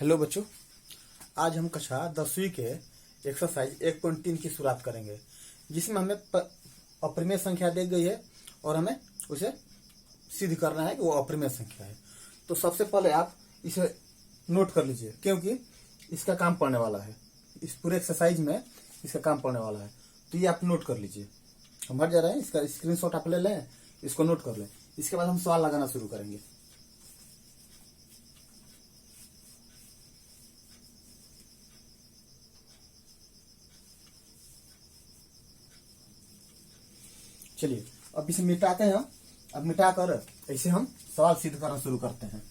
Hello बच्चों, आज हम कक्षा 10वीं के एक्सरसाइज 1.3 की शुरुआत करेंगे, जिसमें हमें अपरिमेय संख्या दी गई है और हमें उसे सिद्ध करना है कि वो अपरिमेय संख्या है। तो सबसे पहले आप इसे नोट कर लीजिए, क्योंकि इसका काम पड़ने वाला है। इस पूरे एक्सरसाइज में इसका काम पड़ने वाला है, तो ये आप नोट कर लीजिए। हम हट जा रहे हैं, इसका स्क्रीनशॉट आप ले लें, इसको नोट कर लें। इसके बाद हम सवाल लगाना शुरू करेंगे। चलिए अब इसे मिटाते हैं। अब मिटाकर ऐसे हम सवाल सिद्ध करना शुरू करते हैं।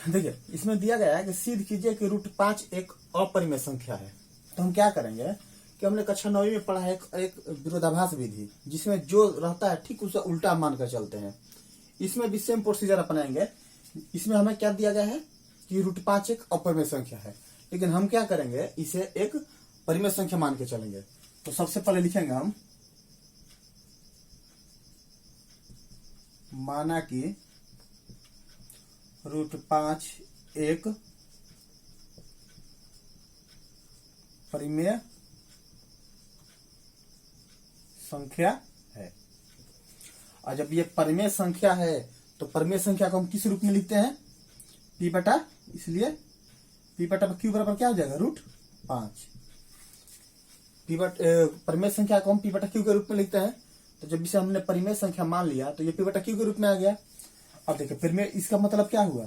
देखिए, इसमें दिया गया है कि सिद्ध कीजिए कि √5 एक अपरिमेय संख्या है। तो हम क्या करेंगे कि हमने कक्षा 9वीं में पढ़ा है एक विरोधाभास विधि, जिसमें जो रहता है ठीक उसे उल्टा मानकर चलते हैं। इसमें भी सेम प्रोसीजर अपनाएंगे। इसमें हमें क्या दिया गया है कि √5 एक अपरिमेय संख्या है, लेकिन हम क्या करेंगे, इसे एक परिमेय संख्या मान के चलेंगे। तो सबसे पहले लिखेंगे हम, माना कि √5 एक परिमेय संख्या है। और जब ये परिमेय संख्या है तो परिमेय संख्या को हम किस रूप में लिखते हैं, P बटा, इसलिए P बटा Q बराबर क्या हो जाएगा, √5। परिमेय संख्या को हम P बटा Q के रूप में लिखते हैं। तो जब इसे हमने परिमेय संख्या मान लिया तो ये P बटा Q के रूप में आ गया। अब देखिए, परिमेय, इसका मतलब क्या हुआ,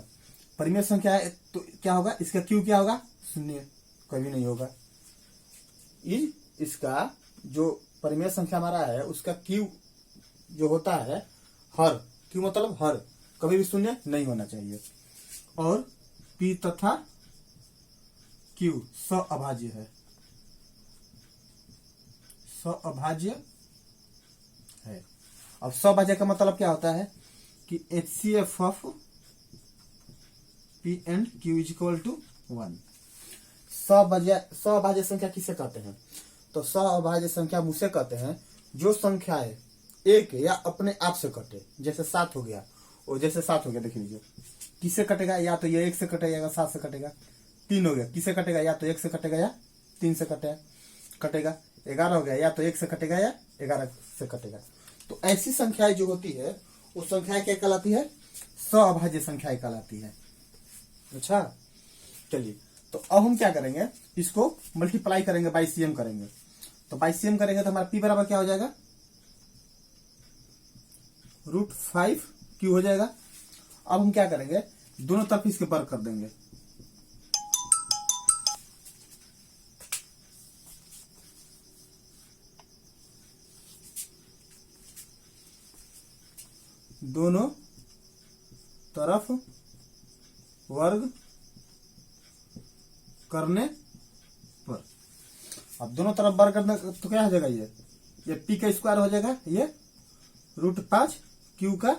परिमेय संख्या है तो क्या होगा, इसका Q क्या होगा, 0, कभी नहीं होगा। इसका जो परिमेय संख्या हमारा है उसका Q जो होता है हर, Q मतलब हर, कभी भी 0 नहीं होना चाहिए। और P तथा Q सअभाज्य है, सअभाज्य है। अब सअभाज्य का मतलब क्या होता है कि HCF of P and Q is equal to 1। सअभाज्य संख्या किसे कहते हैं, तो सअभाज्य संख्या उसे कहते हैं जो संख्याएं एक या अपने आप से कटे। जैसे 7 हो गया, और जैसे 7 हो गया, देख लीजिए किससे कटेगा, या तो ये 1 से कटेगा या 7 से कटेगा। 3 हो गया, किससे कटेगा, या तो 1 से कटेगा या 3 से कटेगा। 11 हो गया, या तो 1 से कटेगा या 11 से कटेगा। तो ऐसी संख्याएं जो होती है वो संख्याएं क्या कहलाती है, सअभाज्य संख्याएं कहलाती है। अच्छा, चलिए, तो अब हम क्या करेंगे, इसको मल्टीप्लाई करेंगे, बाई CM करेंगे। तो बाई CM करेंगे तो हमारा P बराबर क्या हो जाएगा, √5Q हो जाएगा। अब हम क्या करेंगे, दोनों तरफ इसके वर्ग कर देंगे। दोनों तरफ वर्ग करने पर, अब दोनों तरफ वर्ग करने तो क्या हो जाएगा, ये P का स्क्वायर हो जाएगा, ये √5Q का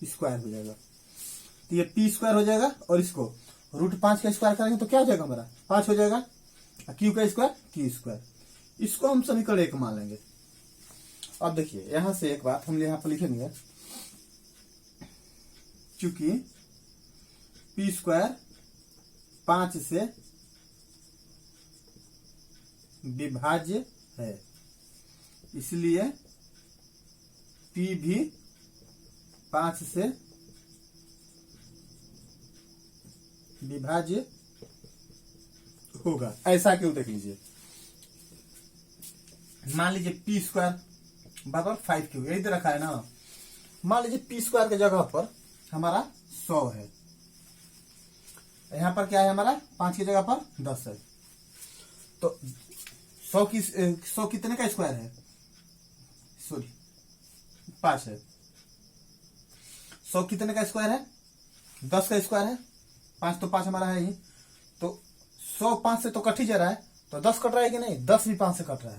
स्क्वायर हो जाएगा। तो ये P स्क्वायर हो जाएगा, और इसको √5 का स्क्वायर करेंगे तो क्या हो जाएगा, हमारा 5 हो जाएगा। Q का स्क्वायर Q स्क्वायर, इसको हम समीकरण 1 मान लेंगे। अब देखिए, यहां से एक बात हम यहां पर लिखेंगे, चूंकि P स्क्वायर 5 से विभाज्य है, इसलिए P भी 5 से विभाज्य होगा। ऐसा क्यों, देख लीजिए, मान लीजिए P स्क्वायर बराबर 5Q, यही तो रखा है ना। मान लीजिए P स्क्वायर के जगह पर हमारा 100 है, यहां पर क्या है, हमारा 5 की जगह पर 10 है। तो 100 कितने का स्क्वायर है, सॉरी 5 है। 100 कितने का स्क्वायर है, 10 का स्क्वायर है। 5 तो 5 हमारा है ही, तो 100 5 से तो कट ही जा रहा है, तो 10 कट रहा है कि नहीं, 10 भी 5 से कट रहा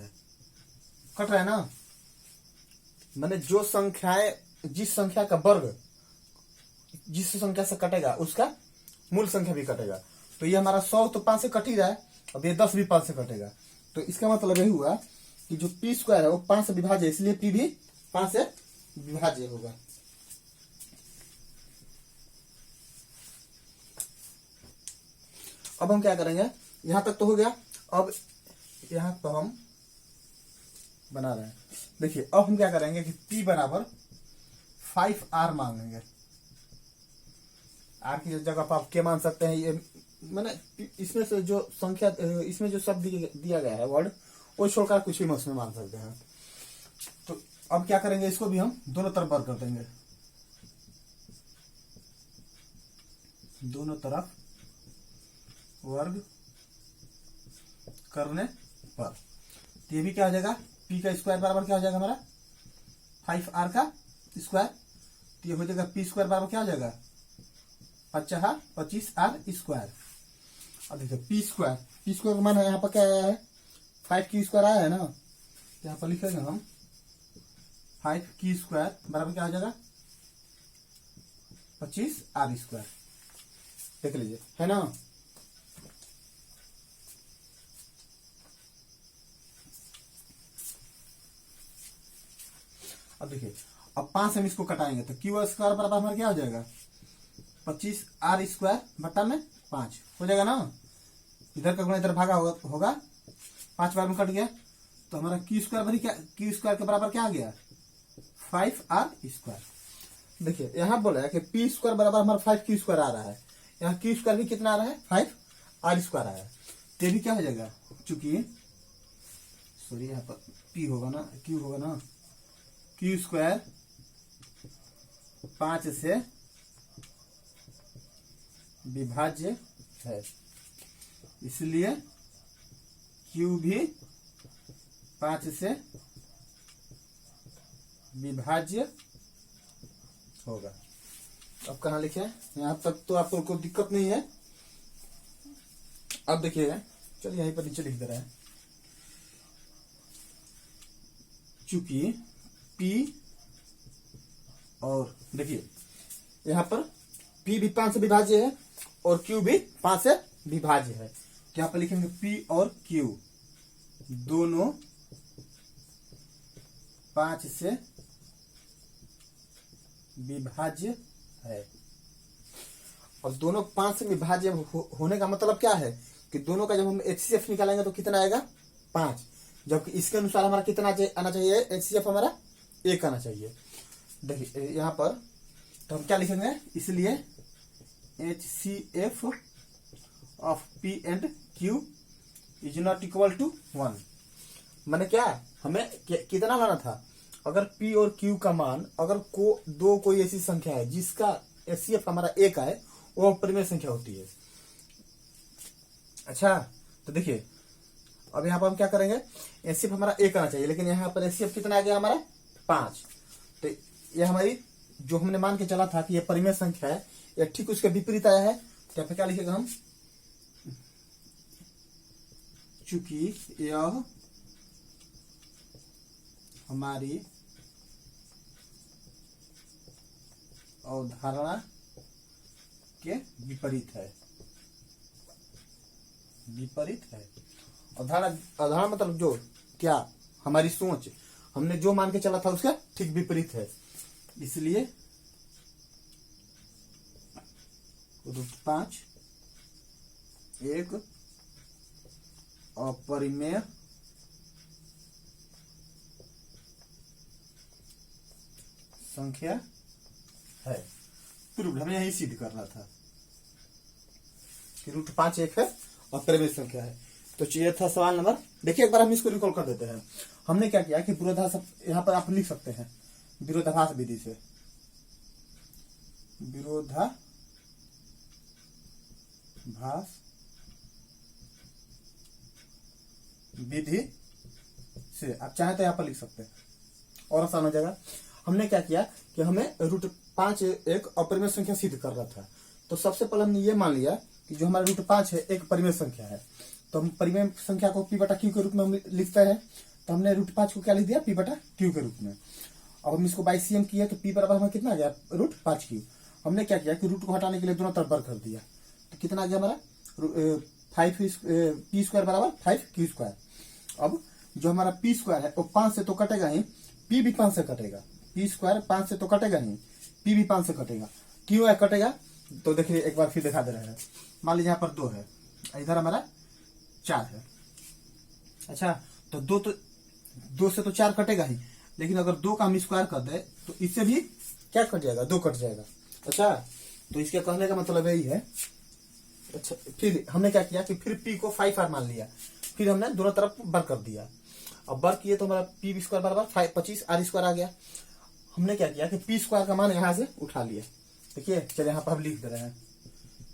है ना। मैंने जो संख्याएं, जिस संख्या का वर्ग जिस संख्या से कटेगा उसका मूल संख्या भी कटेगा। तो ये हमारा 100 तो 5 से कट ही रहा है, अब ये 10 भी 5 से कटेगा, तो इसका मतलब यही हुआ कि जो पी स्क्वायर है वो 5 से विभाज्य है, इसलिए पी भी 5 से विभाज्य होगा। अब हम क्या करेंगे, यहां तक तो हो गया, अब यहां तो हम बना रहे हैं। देखिए अब हम क्या करेंगे कि P बराबर 5R मांगेंगे। R की जगह पर आप क्या मान सकते हैं, ये मैंने इसमें से जो संख्या, इसमें जो शब्द दिया गया है वर्ड, वो छोड़कर कुछ भी उसमें मान सकते हैं। तो अब क्या करेंगे, इसको भी हम दोनों तरफ वर्ग कर देंगे, दोनों तरफ वर्ग करने पर ये भी क्या हो जाएगा, P का स्क्वायर बराबर क्या हो जाएगा हमारा 5R का स्क्वायर, तो ये हो जाएगा P स्क्वायर बराबर क्या हो जाएगा 25R स्क्वायर। अब देखिए P स्क्वायर का मान है यहाँ पर क्या आया है 5Q स्क्वायर आया है ना, यहाँ पर लिखेंगे हम 5Q स्क्वायर बराबर क्या हो जाएगा 25R स्क्वायर, देख लीजिए है ना। अब देखिए अब 5 से हम इसको कटाएंगे तो Q स्क्वायर बराबर हमारा क्या हो जाएगा 25R स्क्वायर बट्टा में 5 हो जाएगा ना, इधर का गुणा इधर भागा होगा 5 बार में कट गया, तो हमारा Q स्क्वायर के बराबर क्या आ गया 5R स्क्वायर। देखिए यहाँ बोला है कि P स्क्वायर बराबर हमारा 5Q स्क्वायर आ रहा है, यहाँ Q स्क्वायर भी कितना आ रहा है 5R स्क्वायर आया है, तो भी क्या हो जाएगा, चूंकि सॉरी यहाँ पर P होगा ना, Q होगा ना, Q स्क्वायर 5 से विभाज्य है, इसलिए Q भी 5 से विभाज्य होगा। अब कहाँ लिखे, यहाँ तक तो आपको कोई दिक्कत नहीं है। अब देखिएगा, चलिए यहीं पर नीचे लिख दे रहे हैं, चूंकि P और देखिए यहाँ पर P भी 5 से विभाज्य है और Q भी 5 से विभाज्य है, तो यहाँ पर लिखेंगे P और Q दोनों 5 से विभाज्य है। और दोनों 5 से विभाज्य होने का मतलब क्या है कि दोनों का जब हम HCF निकालेंगे तो कितना आएगा 5, जबकि इसके अनुसार हमारा कितना आना चाहिए HCF हमारा 1 आना चाहिए। देखिए यहाँ पर तो हम क्या लिखेंगे, इसलिए HCF of P and Q is not equal to 1। मैंने क्या हमें कितना लाना था, अगर P और Q का मान अगर कोई ऐसी संख्या है जिसका HCF हमारा 1 आए, वो परिमेय संख्या होती है। अच्छा तो देखिए अब यहाँ पर हम क्या करेंगे, HCF हमारा 1 आना चाहिए, लेकिन यहाँ पर HCF कितना आ गया हमारा 5, तो ये हमारी जो हमने मान के चला था कि ये परिमेय संख्या है, ये ठीक उसके विपरीत आया है, तो यहाँ पे क्या लिखेगा हम, चूंकि यह हमारी अवधारणा के विपरीत है, अवधारणा मतलब जो क्या हमारी सोच, हमने जो मान के चला था उसका ठीक विपरीत है, इसलिए √5 एक अपरिमेय संख्या है। प्रूव्ड, हमें यही सिद्ध करना था कि √5 एक है और परिमेय संख्या है। तो ये था सवाल नंबर। देखिए एक बार हम इसको रिकॉल कर देते हैं। हमने क्या किया कि विरोधाभास, यहाँ पर आप लिख सकते हैं विरोधाभास विधि से, विरोधाभास विधि से आप चाहे तो यहाँ पर लिख सकते हैं और आसान हो जाएगा। हमने क्या किया कि हमें √5 एक अपरिमेय संख्या सिद्ध कर रहा था, तो सबसे पहले हमने ये मान लिया कि जो हमारा √5 है एक परिमेय संख्या है, तो हम परिमेय संख्या को P/Q के रूप में हम लिखते हैं, तो हमने √5 को क्या लिख दिया P/Q के रूप में। अब हम इसको बाई CM किया तो P बराबर हमें कितना आ गया √5Q। हमने क्या किया कि रूट को हटाने के लिए दोनों तरफ वर्ग कर दिया, तो कितना आ गया हमारा 5 पी स्क्वायर बराबर 5 क्यू स्क्वायर। अब जो हमारा पी स्क्वायर है वो 5 से तो कटेगा ही, पी भी 5 से कटेगा, पी स्क्वायर 5 से तो कटेगा ही, पी भी 5 से कटेगा, क्यों है कटेगा। तो देखिए एक बार फिर दिखा दे रहे हैं। मान लीजिए यहाँ पर 2 है, इधर हमारा 4 है। अच्छा, तो 2 से तो 4 कटेगा ही, लेकिन अगर 2 का हम स्क्वायर कर दे तो इससे भी क्या कट जाएगा, 2 कट जाएगा। अच्छा, तो इसके कहने का मतलब यही है। अच्छा, फिर हमने क्या किया कि फिर p को 5r मान लिया, फिर हमने दोनों तरफ वर्क कर दिया। अब वर्क किए तो हमारा पी स्क्वायर बराबर 25r स्क्वायर आ गया। हमने क्या किया कि पी स्क्वायर का मान यहां से उठा लिया। देखिए चलिए यहाँ पर हम लिख दे रहे हैं,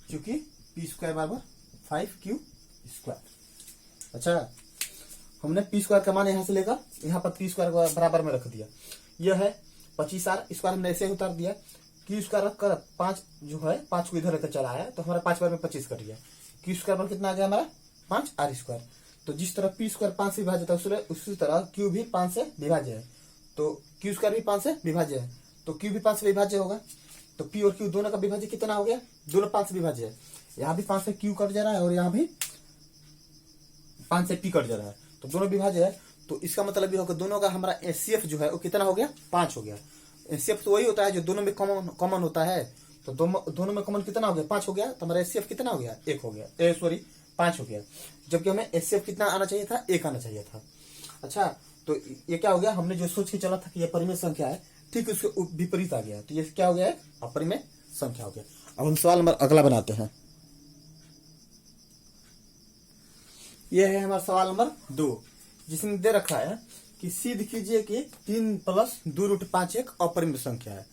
क्योंकि पी स्क्वायर बराबर 5q स्क्वायर। अच्छा, हमने पी स्क्वायर का मान यहां से लेकर यहाँ पर पी स्क्वायर बराबर में रख दिया। यह है 25r स्क्वायर, हमने ऐसे उतार दिया। क्यू स्क्वायर रखकर 5 जो है 5 को इधर लेकर चला है, तो हमारा 5 बार में 25 कट गया। क्यू स्क्वायर पर कितना आ गया हमारा 5r स्क्वायर। तो जिस तरह पी स्क्वायर 5 से विभाजित है उसी तरह क्यू भी 5 से विभाज्य है, तो क्यू स्क्वायर भी 5 से विभाज्य है, तो क्यू भी 5 से विभाज्य होगा। तो पी और क्यू दोनों का विभाज्य कितना हो गया, दोनों 5 से विभाज्य है। यहाँ भी 5 से क्यू कट जा रहा है और यहाँ भी 5 से पी कट जा रहा है, तो दोनों विभाज्य है। तो इसका मतलब ये होगा दोनों का हमारा एचसीएफ जो है वो कितना हो गया, 5 हो गया। एचसीएफ तो वही होता है जो दोनों में कॉमन होता है, तो दोनों में कॉमन कितना हो गया, 5 हो गया। तो हमारा एचसीएफ कितना हो गया, 1 हो गया, सॉरी 5 हो गया, जबकि हमें एचसीएफ कितना आना चाहिए था, 1 आना चाहिए था। अच्छा, तो ये क्या हो गया, हमने जो सोच के चला था कि यह परिमेय संख्या है, ठीक उसके विपरीत आ गया, तो ये क्या हो गया, अपरिमेय संख्या हो गया। अब हम सवाल नंबर अगला बनाते हैं। यह है हमारा सवाल नंबर 2, जिसमें दे रखा है कि सिद्ध कीजिए कि 3 + 2√5 एक अपरिमेय संख्या है।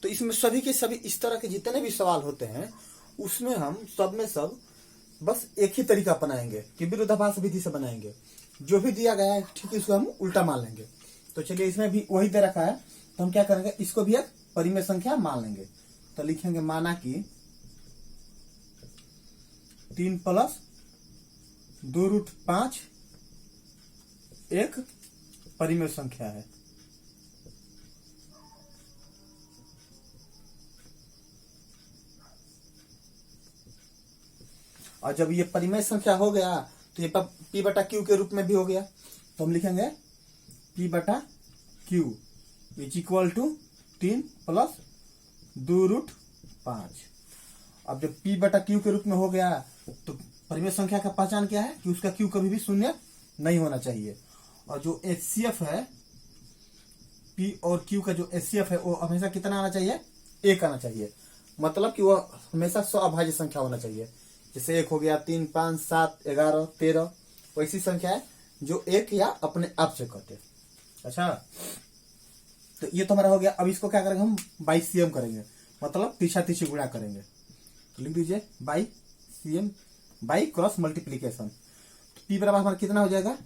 तो इसमें सभी के सभी इस तरह के जितने भी सवाल होते हैं उसमें हम सब में सब बस एक ही तरीका अपनाएंगे कि विरोधाभास विधि से बनाएंगे। जो भी दिया गया है ठीक इसको हम उल्टा मान लेंगे। तो चलिए इसमें भी वही दे रखा है, तो हम क्या करेंगे, इसको भी एक परिमेय संख्या मान लेंगे। तो लिखेंगे माना कि 3 + 2√5 एक परिमेय संख्या है। और जब ये परिमेय संख्या हो गया तो ये p/q के रूप में भी हो गया। तो हम लिखेंगे p/q = 3 + 2√5। अब जब p/q के रूप में हो गया तो परिमेय संख्या का पहचान क्या है कि उसका q कभी भी शून्य नहीं होना चाहिए। और जो एचसीएफ है, p और q का जो एचसीएफ है वो हमेशा कितना आना चाहिए, 1 आना चाहिए। मतलब कि वो हमेशा स्वअभाज्य संख्या होना चाहिए। जैसे 1 हो गया, 3, 5, 7, 11, 13, वैसी संख्या है जो 1 या अपने आप से कटे। अच्छा, तो ये तो हमारा हो गया। अब इसको क्या करेंगे, हम बाई सीएम करेंगे, मतलब तीछा तीछी गुणा करेंगे। तो लिख दीजिए by CM, by cross multiplication. तो पी बराबर हमारा कितना हो जाएगा,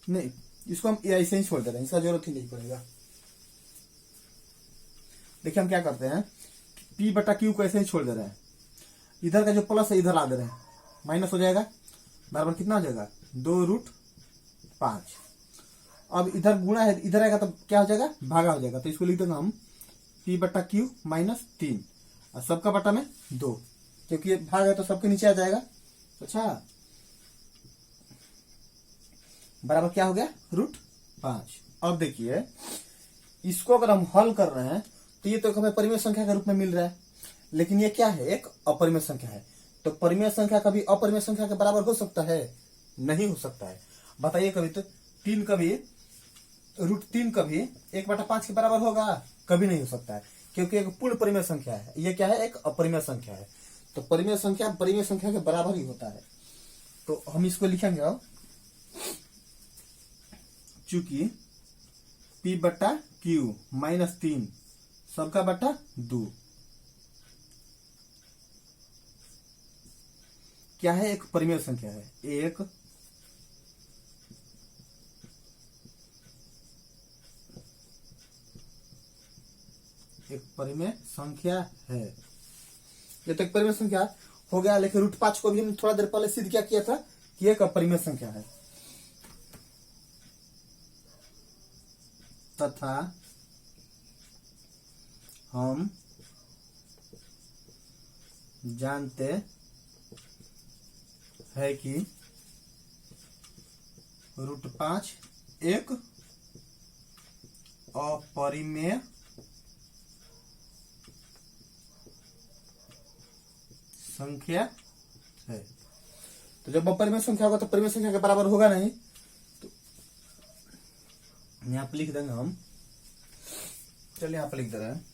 नहीं इसको हम ऐसे ही छोड़ दे रहे हैं, इसका जरूरत ही नहीं पड़ेगा। देखिए हम क्या करते हैं, p/q को ऐसे ही छोड़ दे रहे हैं, इधर का जो प्लस है इधर ला दे रहे हैं, माइनस हो जाएगा, बराबर कितना हो जाएगा 2√5। अब इधर गुणा है, इधर आएगा तो क्या हो जाएगा, भागा हो जाएगा। तो इसको लिख देंगे हम p/q - 3 और सबका बटा में 2, क्योंकि ये भाग है तो सबके नीचे आ जाएगा। अच्छा, बराबर क्या हो गया, √5। अब देखिए इसको अगर हम हल कर रहे हैं तो ये तो हमें परिमेय संख्या के रूप में मिल रहा है, लेकिन ये क्या है, एक अपरिमेय संख्या है। तो परिमेय संख्या कभी अपरिमेय संख्या के बराबर हो सकता है, नहीं हो सकता है। बताइए कभी, तो 3 कभी √3 कभी 1/5 के बराबर होगा, कभी नहीं हो सकता है, क्योंकि एक पूर्ण परिमेय संख्या है। ये क्या है, एक अपरिमेय संख्या है। तो परिमेय संख्या के बराबर ही होता है। तो हम इसको लिखेंगे अब, चूंकि p/q - 3 सबका बटा 2 क्या है, एक परिमेय संख्या है, एक परिमेय संख्या है। ये तो एक परिमेय संख्या हो गया, लेकिन √5 को भी हम थोड़ा देर पहले सिद्ध क्या किया था कि एक अपरिमेय संख्या है, तथा हम जानते है कि √5 एक अपरिमेय संख्या है। तो जब अपरिमेय संख्या होगा तो परिमेय संख्या के बराबर होगा नहीं, तो यहां पर लिख देंगे हम, चलिए यहां पर लिख दे रहे हैं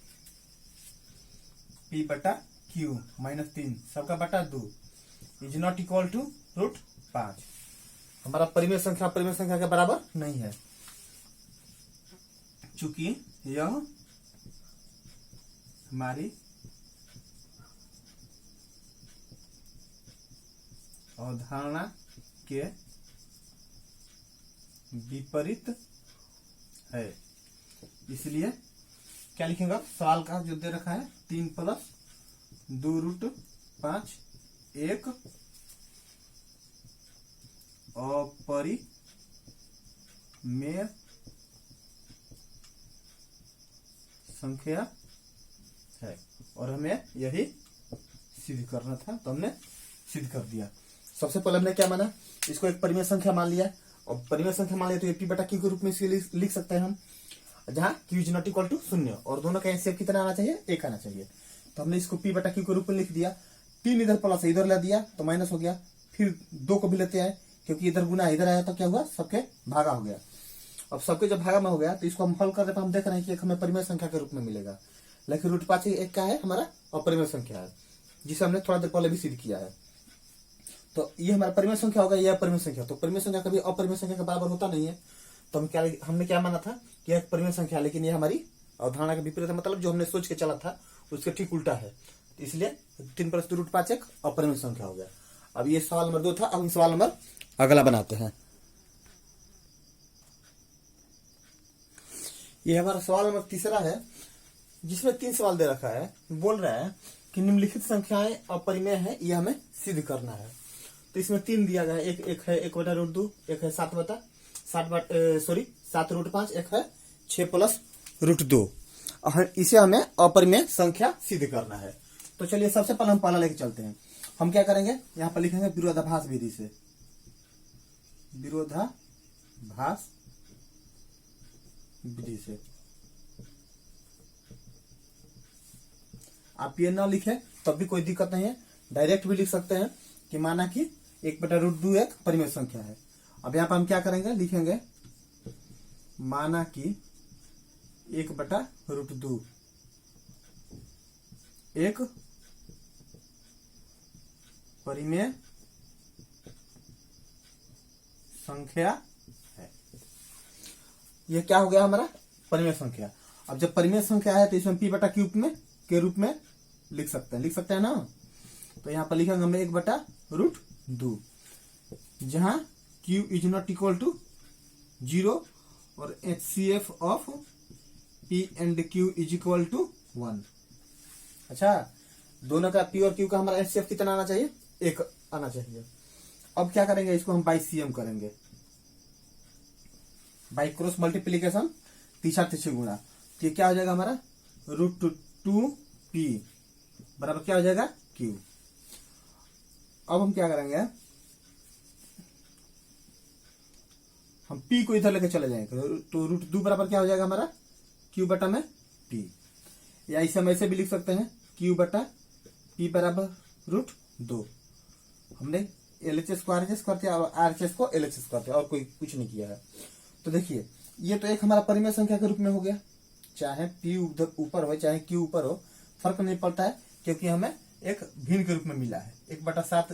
P/Q -3 सबका बटा 2 इज नॉट इक्वल टू √5। हमारा परिमेय संख्या के बराबर नहीं है, चूंकि यह हमारी अवधारणा के विपरीत है। इसलिए क्या लिखेंगे, सवाल का जो दे रखा है 3 + 2√5 एक अपरिमेय संख्या है, और हमें यही सिद्ध करना था, तो हमने सिद्ध कर दिया। सबसे पहले हमने क्या माना, इसको एक परिमेय संख्या मान लिया, और परिमेय संख्या मान लिया तो P/Q के रूप में इसके लिख सकते हैं हम, जहां Q is not equal to 0, और दोनों का एचसीएफ कितना आना चाहिए, 1 आना चाहिए। तो हमने इसको P/Q के रूप में लिख दिया। 3 इधर प्लस इधर ले दिया तो माइनस हो गया, फिर 2 को भी लेते हैं क्योंकि इधर गुना इधर आया तो क्या हुआ, सबके भागा हो गया। अब सबके जब भागा में हो गया तो इसको हम हल करने पर हम देख रहे हैं कि एक हमें परिमेय संख्या के रूप में मिलेगा, लेकिन √5 एक का है हमारा अपरिमेय संख्या है, जिसे हमने थोड़ा देर पहले भी सिद्ध किया है। तो ये हमारा परिमेय संख्या होगा, ये अपरिमेय संख्या। तो परिमेय संख्या कभी अपरिमेय संख्या के बराबर होता नहीं है। तो हमने क्या माना था कि यह परिमेय संख्या, लेकिन ये हमारी अवधारणा के विपरीत है, मतलब जो हमने सोच के चला था उसके ठीक उल्टा है। तो इसलिए 3 + 2√5 एक अपरिमेय संख्या हो गया। अब ये सवाल नंबर 2 था। अब हम सवाल नंबर अगला बनाते हैं। ये हमारा सवाल नंबर 3 है, जिसमें 3 सवाल दे रखा है। बोल रहा है कि निम्नलिखित संख्याएं अपरिमेय है, यह हमें सिद्ध करना है। तो इसमें 3 दिया गया है, एक है 1/√2, एक है 7/5, एक है 6 + √2। इसे हमें अपरिमेय संख्या सिद्ध करना है। तो चलिए सबसे पहले हम पहला लेके चलते हैं। हम क्या करेंगे, यहाँ पर लिखेंगे विरोधाभास विधि से, विरोधाभास विधि से। आप ये ना लिखे तब भी कोई दिक्कत नहीं है, डायरेक्ट भी लिख सकते हैं कि माना कि 1/√2 एक परिमेय संख्या है। अब यहाँ पर हम क्या करेंगे, लिखेंगे माना कि 1/√2 एक परिमेय संख्या है। यह क्या हो गया हमारा, परिमेय संख्या। अब जब परिमेय संख्या है तो इसमें P/Q के रूप में लिख सकते हैं ना। तो यहां पर लिखेंगे हम 1/√2, जहां Q is not equal to 0 और HCF of P and Q is equal to 1। अच्छा, दोनों का P और Q का हमारा HCF कितना आना चाहिए, 1 आना चाहिए। अब क्या करेंगे, इसको हम बाई CM करेंगे, बाई क्रॉस मल्टीप्लीकेशन, तीसरा गुणा। तो ये क्या हो जाएगा हमारा, √2P बराबर क्या हो जाएगा, Q। अब हम क्या करेंगे, हम P को इधर लेके चले जाएंगे, तो √2 बराबर क्या हो जाएगा हमारा, Q/P। या इसे हम ऐसे भी लिख सकते हैं, Q/P बराबर √2। हमने LHS को RHS करते हैं और RHS को LHS करते हैं, और कोई कुछ नहीं किया है। तो देखिए, ये तो एक हमारा परिमेय संख्या के रूप में हो गया, चाहे P ऊपर हो चाहे Q ऊपर हो, फर्क नहीं पड़ता है, क्योंकि हमें एक भिन्न के रूप में मिला है। 1/7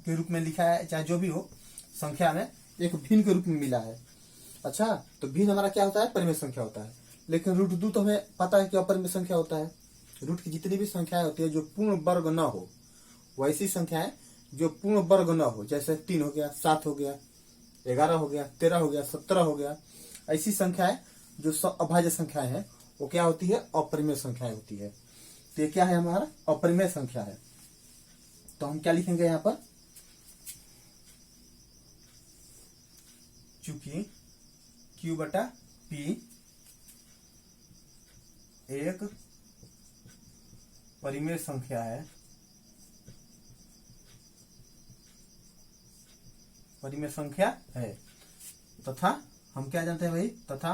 के रूप में लिखा है, चाहे जो भी हो, संख्या में एक भिन्न के रूप में मिला है। अच्छा, तो भिन्न हमारा क्या होता है, परिमेय संख्या होता है। लेकिन √2 तो हमें पता है कि अपरिमेय संख्या होता है। रूट की जितनी भी संख्याएं होती है जो पूर्ण वर्ग न हो, वैसी संख्याएं जो पूर्ण वर्ग न हो, जैसे 3 हो गया, 7 हो गया, 11 हो गया, 13 हो गया, 17 हो गया, ऐसी संख्याएं जो अभाज्य संख्याएं हैं, वो क्या होती है, अपरिमेय संख्याएं होती है। तो ये क्या है, हमारा अपरिमेय संख्या है। तो हम क्या लिखेंगे यहां पर, चूंकि Q/P एक परिमेय संख्या है, परिमेय संख्या है। तथा हम क्या जानते हैं भाई, तथा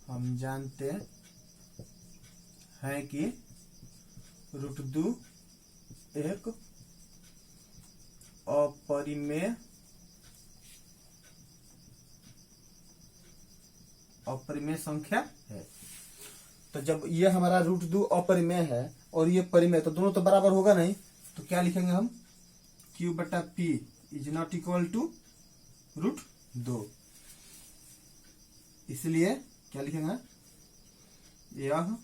हम जानते हैं कि √2 एक अपरिमेय संख्या है। तो जब ये हमारा √2 अपरिमेय है और ये परिमेय, तो दोनों तो बराबर होगा नहीं, तो क्या लिखेंगे हम, Q/P is not equal to √2। इसलिए क्या लिखेंगे, यह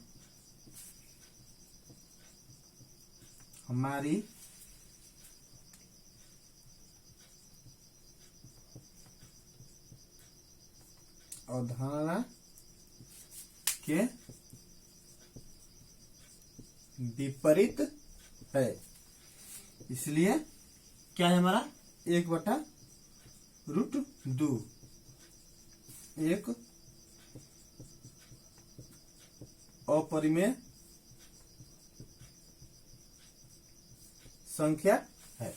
हमारी अवधारणा के विपरीत है। इसलिए क्या है हमारा, 1/√2 एक अपरिमेय संख्या है।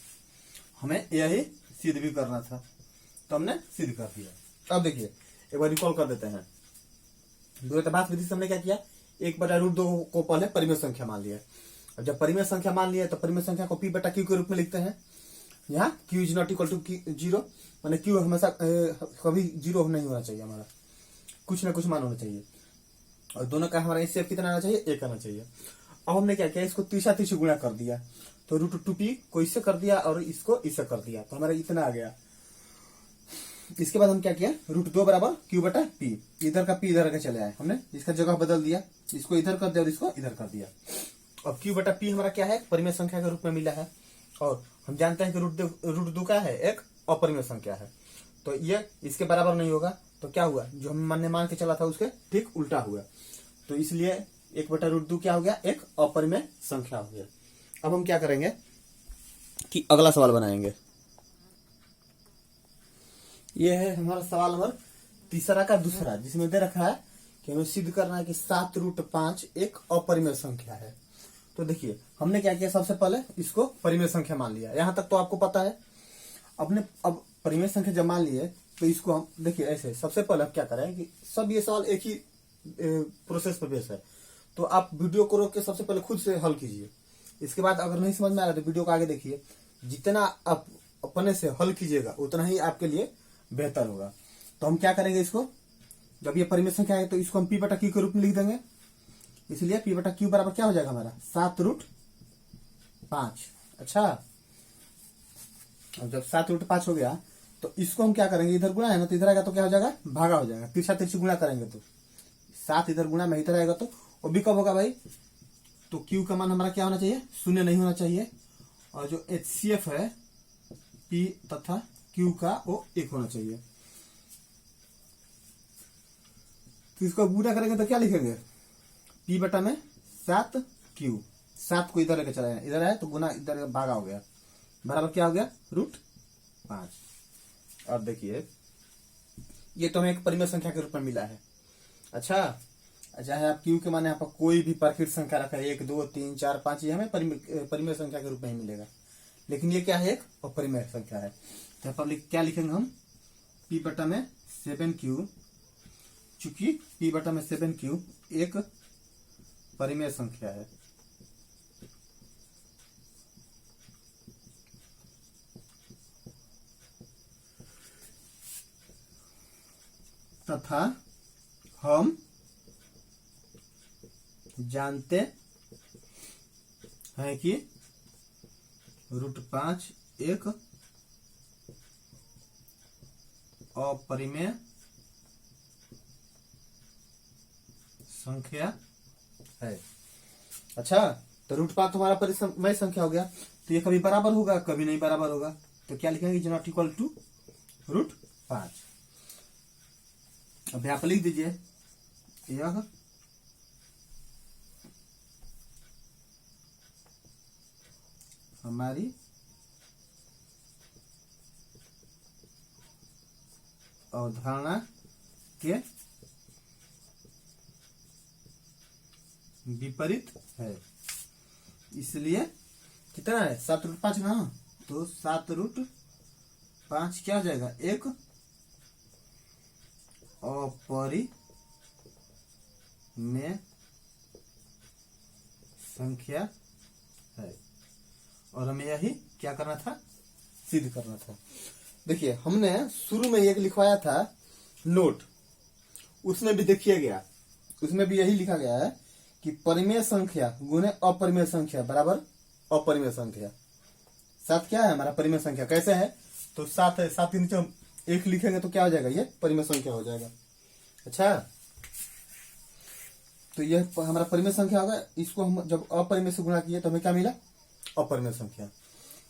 हमें यही सिद्ध भी करना था, तो हमने सिद्ध कर दिया। अब देखिए एक बार रिकॉल कर देते हैं। द्वैतभास विधि से हमने क्या किया, 1/√2 को पहले परिमेय संख्या मान लिया। अब जब परिमेय संख्या मान लिया तो परिमेय संख्या को P/Q के रूप में लिखते हैं। यहाँ Q is not equal to 0, माने Q हमेशा कभी 0 नहीं होना चाहिए, हमारा कुछ ना कुछ मान होना चाहिए। और दोनों का हमारा HCF कितना आना चाहिए, 1 आना चाहिए। अब हमने क्या किया, इसको तीसरा गुणा कर दिया, तो √2P को इससे कर दिया और इसको इससे कर दिया, तो हमारा इतना आ गया। इसके बाद हम क्या किया, √2 बराबर Q/P, इधर का P इधर का चले आए, हमने इसका जगह बदल दिया, इसको इधर कर दिया और इसको इधर कर दिया। अब Q/P हमारा क्या है, परिमेय संख्या के रूप में मिला है। और हम जानते हैं कि √2 क्या है, एक अपरिमेय संख्या है, तो ये इसके बराबर नहीं होगा। तो क्या हुआ, जो हमने मान के चला था उसके ठीक उल्टा हुआ। तो इसलिए 1/√2 क्या हो गया, एक अपरिमेय संख्या हो गया। अब हम क्या करेंगे कि अगला सवाल बनाएंगे। ये है हमारा सवाल नंबर तीसरा का दूसरा, जिसमें दे रखा है कि हमें सिद्ध करना है कि 7√5 एक अपरिमेय संख्या है। तो देखिए हमने क्या किया, सबसे पहले इसको परिमेय संख्या मान लिया, यहां तक तो आपको पता है। अब परिमेय संख्या जब मान लिए तो इसको हम देखिए ऐसे, सबसे पहले क्या करें कि सब ये सवाल एक ही प्रोसेस पर बेस है, तो आप वीडियो को रोक के सबसे पहले खुद से हल कीजिए। इसके बाद अगर नहीं समझ में आ रहा तो वीडियो को आगे देखिए। जितना आप अपने से हल कीजिएगा उतना ही आपके लिए बेहतर होगा। तो हम क्या करेंगे, इसको जब ये परिमेय संख्या है तो इसको हम P/Q के रूप में लिख देंगे। इसलिए P/Q बराबर क्या हो जाएगा हमारा, 7√5। अच्छा, अब जब 7√5 हो गया तो इसको हम क्या करेंगे, इधर गुणा है ना, तो इधर आएगा तो क्या हो जाएगा, भागा हो जाएगा। तिरछा गुणा करेंगे तो 7 इधर गुणा में इधर आएगा, तो वो भी कब होगा भाई, तो Q का मान हमारा क्या होना चाहिए, 0 नहीं होना चाहिए। और जो HCF है P तथा Q का वो 1 होना चाहिए। तो इसको गुणा करेंगे तो क्या लिखेंगे, P/7Q, 7 को इधर लेके चला जाए, इधर आया तो गुना इधर भागा हो गया, बराबर क्या हो गया, √5। अब देखिए ये तो हमें एक परिमेय संख्या के रूप में मिला है। अच्छा, चाहे आप Q के माने यहाँ पर कोई भी प्राकृतिक संख्या रखा है, 1 2 3 4 5, ये हमें परिमेय संख्या के रूप में ही मिलेगा। लेकिन ये क्या है, एक अपरिमेय संख्या है। तो यहाँ पर क्या लिखेंगे हम, P/7Q, चूंकि P/7Q एक परिमेय संख्या है, तथा हम जानते हैं कि √5 एक अपरिमेय संख्या है। अच्छा, तो √5 हमारा परिमेय संख्या हो गया, तो ये कभी बराबर होगा, कभी नहीं बराबर होगा। तो क्या लिखेंगे, इज नॉट इक्वल टू √5। अब यहां पर लिख दीजिए, यह हमारी अवधारणा के विपरीत है। इसलिए कितना है 7√5 ना, तो 7√5 क्या हो जाएगा, एक अपरिमेय संख्या है। और हमें यही क्या करना था, सिद्ध करना था। देखिए हमने शुरू में एक लिखवाया था नोट, उसमें भी देखिए गया, उसमें भी यही लिखा गया है कि परिमेय संख्या गुणे अपरिमेय संख्या बराबर अपरिमेय संख्या। 7 क्या है हमारा परिमेय संख्या, कैसे है, तो 7 है, 7 के नीचे हम 1 लिखेंगे तो क्या हो जाएगा, ये परिमेय संख्या हो जाएगा। अच्छा, तो यह हमारा परिमेय संख्या होगा। इसको हम जब अपरिमेय से गुणा किए तो हमें क्या मिला, अपरिमेय संख्या।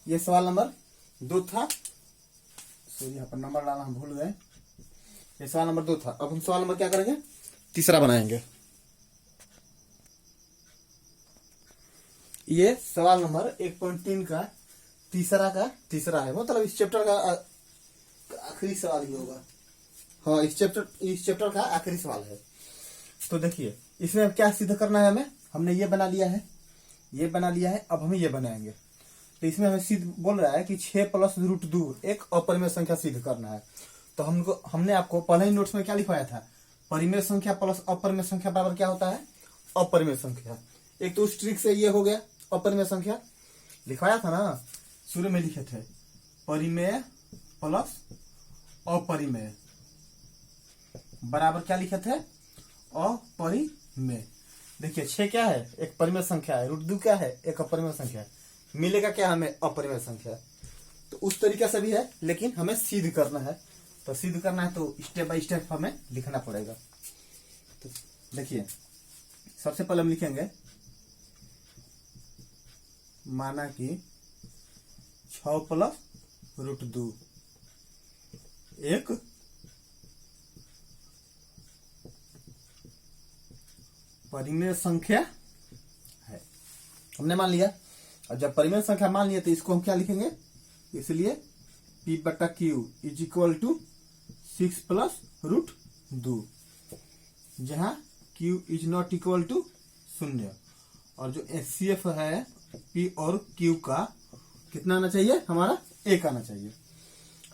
ये सवाल नंबर 2 था। सॉरी, यहाँ पर नंबर डालना हम भूल गए। ये सवाल नंबर 2 था। अब हम सवाल नंबर क्या करेंगे, तीसरा बनाएंगे। ये सवाल नंबर 1.3 का तीसरा है, मतलब इस चैप्टर का आखिरी सवाल ही होगा। हाँ, इस चैप्टर का आखिरी सवाल है। तो देखिए इसमें अब क्या सिद्ध करना है हमें, हमने ये बना लिया है, ये बना लिया है, अब हमें ये बनाएंगे। तो इसमें हमें सिद्ध बोल रहा है कि 6 + √2 एक अपरिमेय संख्या सिद्ध करना है। तो हमने आपको पहले ही नोट्स में क्या लिखवाया था, परिमेय संख्या प्लस अपरिमेय संख्या बराबर क्या होता है, अपरिमेय संख्या। एक तो उस ट्रिक से ये हो गया, अपरिमेय संख्या लिखवाया था ना, शुरू में लिखे थे परिमेय प्लस अपरिमेय बराबर क्या लिखे थे, अपरिमेय। देखिए 6 क्या है, एक परिमेय संख्या है, √2 क्या है, एक अपरिमेय संख्या है, मिलेगा क्या हमें, अपरिमेय संख्या। तो उस तरीके से भी है, लेकिन हमें सिद्ध करना है। तो सिद्ध करना है तो स्टेप बाय स्टेप हमें लिखना पड़ेगा। तो देखिए सबसे पहले हम लिखेंगे, माना कि 6 + √2 एक परिमेय संख्या है, हमने मान लिया। और जब परिमेय संख्या मान लिया तो इसको हम क्या लिखेंगे, इसलिए P/Q = 6 + √2, जहां Q ≠ 0। और जो HCF है P और Q का कितना आना चाहिए, हमारा 1 आना चाहिए।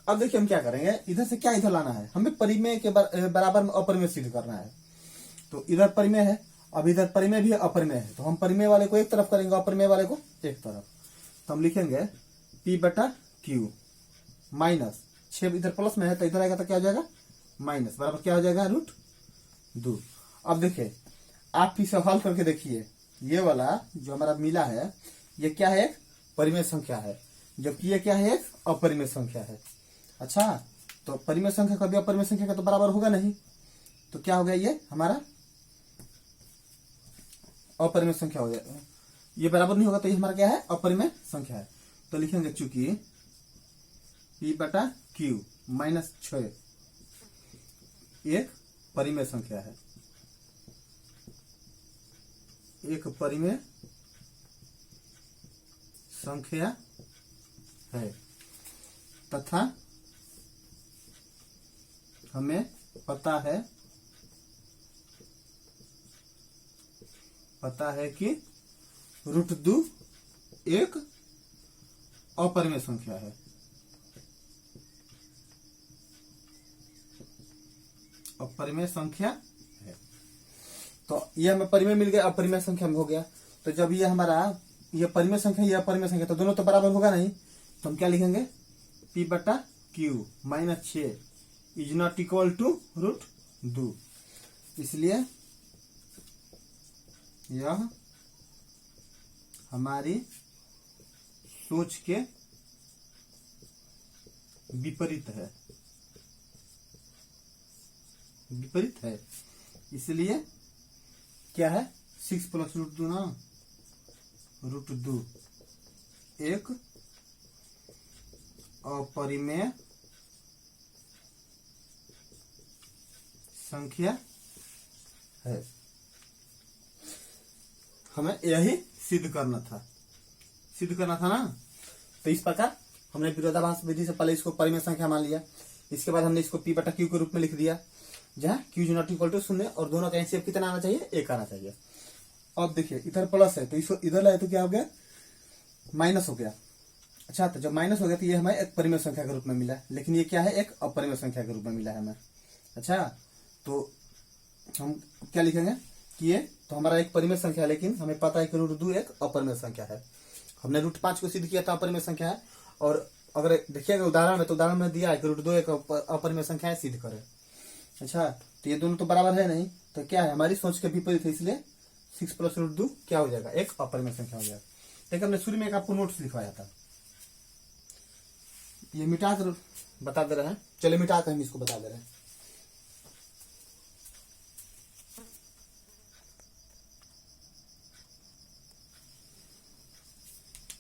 अब देखिए हम क्या करेंगे, इधर से क्या इधर लाना है, हमें परिमेय के बराबर में अपरिमेय सिद्ध करना है। तो इधर परिमेय है, अब इधर परिमेय भी है, अपरिमेय है, तो हम परिमेय वाले को एक तरफ करेंगे, अपरिमेय वाले को एक तरफ। तो हम लिखेंगे P/Q माइनस 6 इधर प्लस में है तो इधर आएगा तो क्या हो जाएगा, माइनस, बराबर क्या हो जाएगा, √2। अब देखिए आप फिर से हल करके देखिए, ये वाला जो हमारा मिला है ये क्या है, एक परिमेय संख्या है, जबकि ये क्या है, एक अपरिमेय संख्या है। अच्छा, तो परिमेय संख्या कभी अपरिमेय संख्या का तो बराबर होगा नहीं, तो क्या हो गया, ये हमारा अपरिमेय संख्या हो जाएगा। ये बराबर नहीं होगा तो ये हमारा क्या है, अपरिमेय संख्या है। तो लिखेंगे चूंकि P/Q -6 एक परिमेय संख्या है, एक परिमेय संख्या है, तथा हमें पता है कि √2 एक अपरिमेय संख्या है। अपरिमेय संख्या है, तो ये हमें परिमेय मिल गया, अपरिमेय संख्या में हो गया। तो जब ये हमारा ये परिमेय संख्या, ये अपरिमेय संख्या, तो दोनों तो बराबर होगा नहीं, तो हम क्या लिखेंगे, P/Q -6 = √2। इसलिए यह हमारी सोच के विपरीत है, इसलिए क्या है, 6 + √2 ना, √2 एक अपरिमेय संख्या है। हमें यही सिद्ध करना था ना। तो इस प्रकार हमने विरोधाभास विधि से पहले इसको परिमेय संख्या मान लिया, इसके बाद हमने इसको P/Q के रूप में लिख दिया, जहां Q ≠ 0 और दोनों का एचसीएफ कितना आना चाहिए, 1 आना चाहिए। अब देखिए इधर प्लस है तो इसको इधर लाए तो क्या हो गया, माइनस हो गया। अच्छा, तो जब माइनस हो गया तो ये हमें एक परिमेय संख्या के रूप में मिला, लेकिन ये क्या है, एक अपरिमेय संख्या के रूप में मिला है हमें। अच्छा, तो हम क्या लिखेंगे कि ये तो हमारा एक परिमेय संख्या है, लेकिन हमें पता है कि √2 एक अपरिमेय संख्या है। हमने √5 को सिद्ध किया था अपरिमेय संख्या है, और अगर देखिएगा उदाहरण में, तो उदाहरण में दिया है कि √2 एक अपरिमेय संख्या है, सिद्ध करें। अच्छा, तो ये दोनों तो बराबर है नहीं, तो क्या है, हमारी सोच के विपरीत है, इसलिए 6 + √2 क्या हो जाएगा, एक अपरिमेय संख्या हो जाएगा। देखिए हमने शुरू में एक आपको नोट्स लिखवाया था, ये मिटा कर बता दे रहे हैं। चलिए मिटा कर हम इसको बता दे रहे हैं।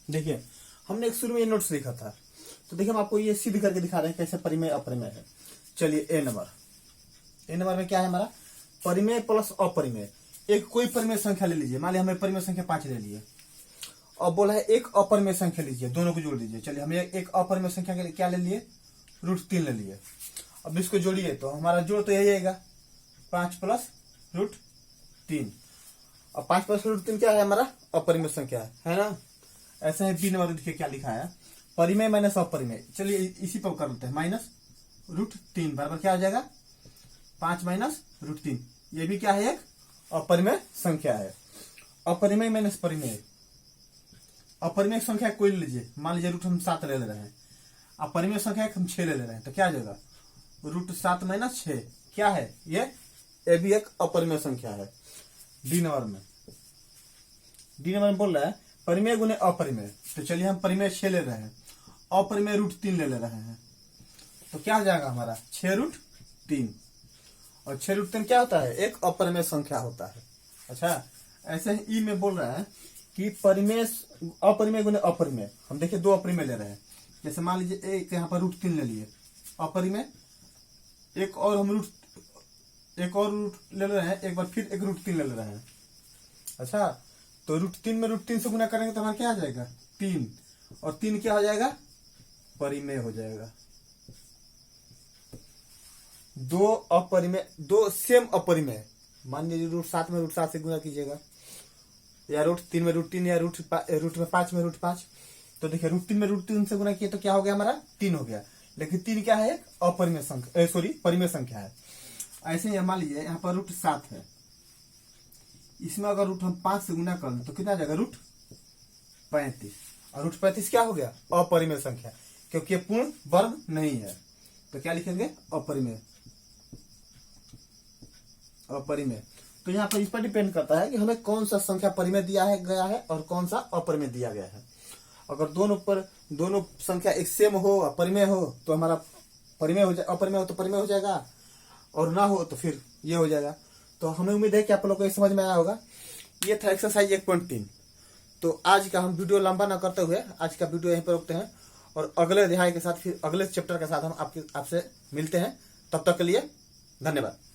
देखिए हमने एक शुरू में ये नोट्स लिखा था, तो देखिए हम आपको ये सिद्ध करके दिखा रहे हैं कैसे परिमेय अपरिमेय है। चलिए ए नंबर में क्या है हमारा, परिमेय प्लस अपरिमेय। एक कोई परिमेय संख्या ले लीजिए, मान लिया हमें परिमेय संख्या 5 ले लिए, अब बोला है एक अपरिमेय संख्या लीजिए, दोनों को जोड़ दीजिए। चलिए हमें एक अपरिमेय संख्या के लिए क्या ले लिए, √3 ले लिए। अब इसको जोड़िए तो हमारा जोड़ तो यही आएगा, 5 + √3। अब 5 + √3 क्या है, हमारा अपरिमेय संख्या है ना। ऐसे है बी नंबर, देखिए क्या लिखा है, परिमेय माइनस अपरिमेय। चलिए इसी पर कर लेते हैं, -√3 बराबर क्या हो जाएगा, 5 - √3। ये भी क्या है, एक अपरिमेय संख्या है। अपरिमेय माइनस परिमेय, अपरिमेय संख्या कोई ले लीजिए, मान लीजिए रूट हम 7 ले रहे हैं, अपरिमेय संख्या हम 6 ले रहे हैं, तो क्या आ जाएगा, √7 - 6 क्या है, ये भी एक अपरिमेय संख्या है। डी नंबर में बोल रहा है परिमेय गुने अपरिमेय, तो चलिए हम परिमेय 6 ले रहे हैं, अपरिमेय √3 ले रहे हैं, तो क्या हो जाएगा हमारा 6√3। और 6√3 क्या होता है, एक अपरिमेय संख्या होता है। अच्छा, ऐसे ही ई में बोल रहा है कि परिमेय अपरिमेय गुने अपरिमेय। हम देखिए 2 अपरिमेय ले रहे हैं, जैसे मान लीजिए एक यहाँ पर √3 ले लिए अपरिमेय, एक और रूट ले रहे हैं, एक बार फिर एक √3 ले रहे हैं। अच्छा, तो √3 में √3 से गुना करेंगे तो हमारा क्या आ जाएगा, 3, और 3 क्या हो जाएगा, परिमेय हो जाएगा। दो सेम अपरिमेय, मान लीजिए √7 में √7 से गुना कीजिएगा, या √3 में √3, या √5 में √5। तो देखिए √3 में √3 से गुना किए तो क्या हो गया, हमारा 3 हो गया, लेकिन 3 क्या है, एक अपरिमेय संख्या, परिमेय संख्या है। ऐसे ही मान लीजिए यहाँ पर √7 है, इसमें अगर हम 5 से गुना कर लें तो कितना आ जाएगा, √35। और √35 क्या हो गया, अपरिमेय संख्या, क्योंकि ये पूर्ण वर्ग नहीं है, तो क्या लिखेंगे, अपरिमेय। तो यहाँ पर इस पर डिपेंड करता है कि हमें कौन सा संख्या परिमेय दिया है गया है और कौन सा अपरिमेय दिया गया है। अगर दोनों संख्या एक सेम हो, परिमेय हो तो हमारा परिमेय हो जाएगा, अपरिमेय हो तो परिमेय हो जाएगा, और ना हो तो फिर ये हो जाएगा। तो हमें उम्मीद है कि आप लोगों को समझ में आया होगा। ये था एक्सरसाइज 1.3। तो आज का हम वीडियो लंबा ना करते हुए आज का वीडियो यहीं पर रोकते हैं, और अगले अध्याय के साथ, फिर अगले चैप्टर के साथ हम आपसे मिलते हैं। तब तक के लिए धन्यवाद।